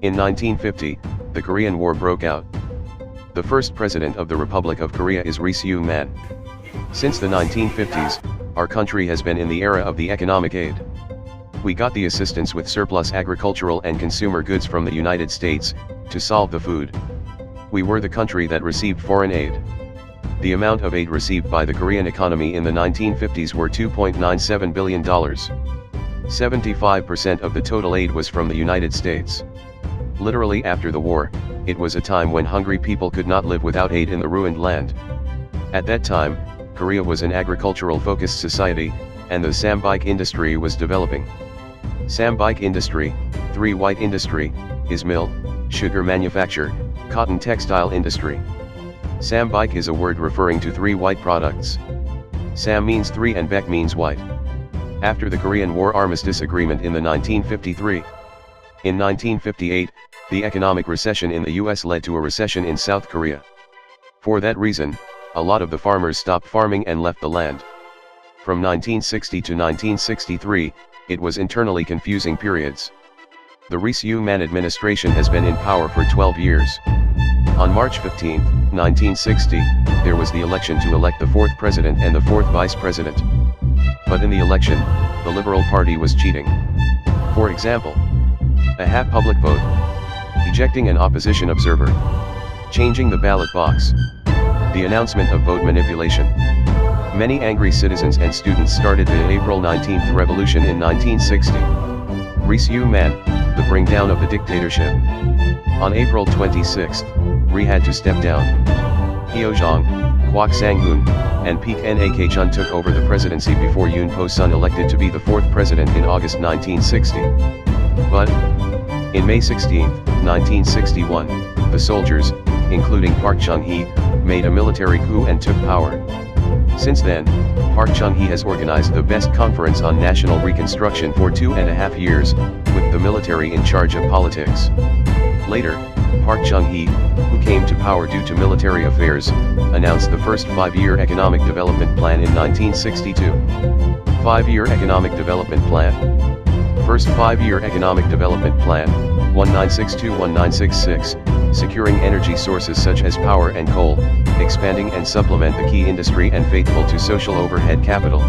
In 1950, the Korean War broke out. The first president of the Republic of Korea is Ri Man. Since the 1950s, our country has been in the era of the economic aid. We got the assistance with surplus agricultural and consumer goods from the United States, to solve the food. We were the country that received foreign aid. The amount of aid received by the Korean economy in the 1950s were $2.97 billion. 75% of the total aid was from the United States. Literally after the war, it was a time when hungry people could not live without aid in the ruined land. At that time, Korea was an agricultural-focused society, and the BAEK industry was developing. BAEK industry, 3 white industry, is mill, sugar manufacture, cotton textile industry. BAEK is a word referring to 3 white products. Sam means 3 and BAEK means white. After the Korean War Armistice Agreement in the 1953. In 1958, the economic recession in the US led to a recession in South Korea. For that reason, a lot of the farmers stopped farming and left the land. From 1960 to 1963, it was internally confusing periods. The Ri Man administration has been in power for 12 years. On March 15, 1960, there was the election to elect the 4th president and the 4th vice president. But in the election, the Liberal Party was cheating. For example, a half public vote, ejecting an opposition observer, changing the ballot box, the announcement of vote manipulation. Many angry citizens and students started the April 19th revolution in 1960. Ri Man, the bring down of the dictatorship. On April 26, Ri had to step down. Hyo Jong, Kwak Sang-hoon, and Peek Nak Chun took over the presidency before Yoon Po-sun elected to be the 4th president in August 1960. But, in May 16, 1961, the soldiers, including Park Chung-hee, made a military coup and took power. Since then, Park Chung-hee has organized the best conference on national reconstruction for 2.5 years, with the military in charge of politics. Later, Park Chung-hee, who came to power due to military affairs, announced the first 5-year economic development plan in 1962. 5-year economic development plan. First 5-year economic development plan, 1962-1966, securing energy sources such as power and coal, expanding and supplement the key industry and faithful to social overhead capital.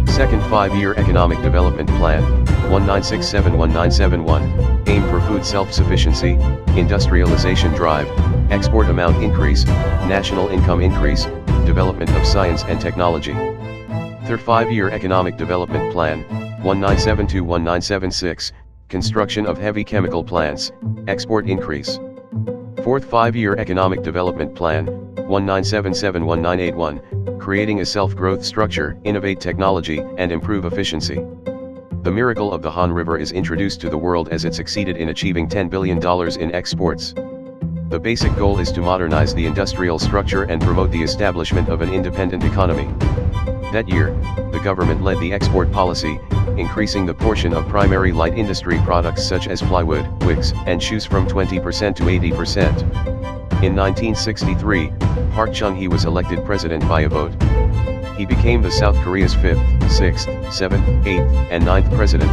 Second 5-year economic development plan, 1967-1971, aim for food self-sufficiency, industrialization drive, export amount increase, national income increase, development of science and technology. Third 5-year economic development plan, 1972-1976, construction of heavy chemical plants, export increase. Fourth 5-year economic development plan, 1977-1981, creating a self-growth structure, innovate technology, and improve efficiency. The miracle of the Han River is introduced to the world as it succeeded in achieving $10 billion in exports. The basic goal is to modernize the industrial structure and promote the establishment of an independent economy. That year, the government led the export policy, increasing the portion of primary light industry products such as plywood, wigs, and shoes from 20% to 80%. In 1963, Park Chung-hee was elected president by a vote. He became the South Korea's 5th, 6th, 7th, 8th, and 9th president.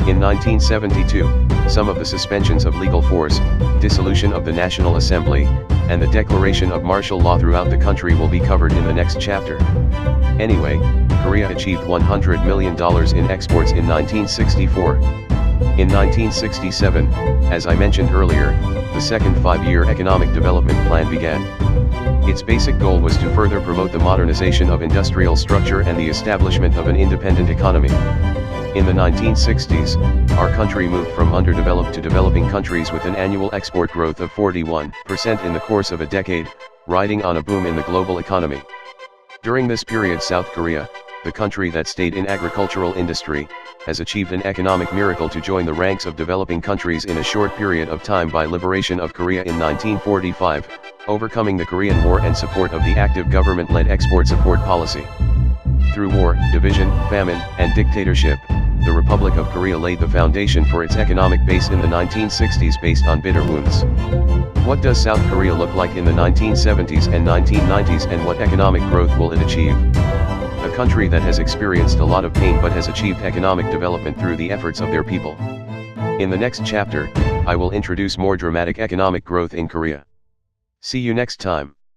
In 1972, some of the suspensions of legal force, dissolution of the National Assembly, and the declaration of martial law throughout the country will be covered in the next chapter. Anyway, Korea achieved $100 million in exports in 1964. In 1967, as I mentioned earlier, the second 5-year economic development plan began. Its basic goal was to further promote the modernization of industrial structure and the establishment of an independent economy. In the 1960s, our country moved from underdeveloped to developing countries with an annual export growth of 41% in the course of a decade, riding on a boom in the global economy. During this period, South Korea, the country that stayed in agricultural industry, has achieved an economic miracle to join the ranks of developing countries in a short period of time by liberation of Korea in 1945, overcoming the Korean War and support of the active government-led export support policy. Through war, division, famine, and dictatorship, the Republic of Korea laid the foundation for its economic base in the 1960s based on bitter wounds. What does South Korea look like in the 1970s and 1990s, and what economic growth will it achieve? A country that has experienced a lot of pain but has achieved economic development through the efforts of their people. In the next chapter, I will introduce more dramatic economic growth in Korea. See you next time.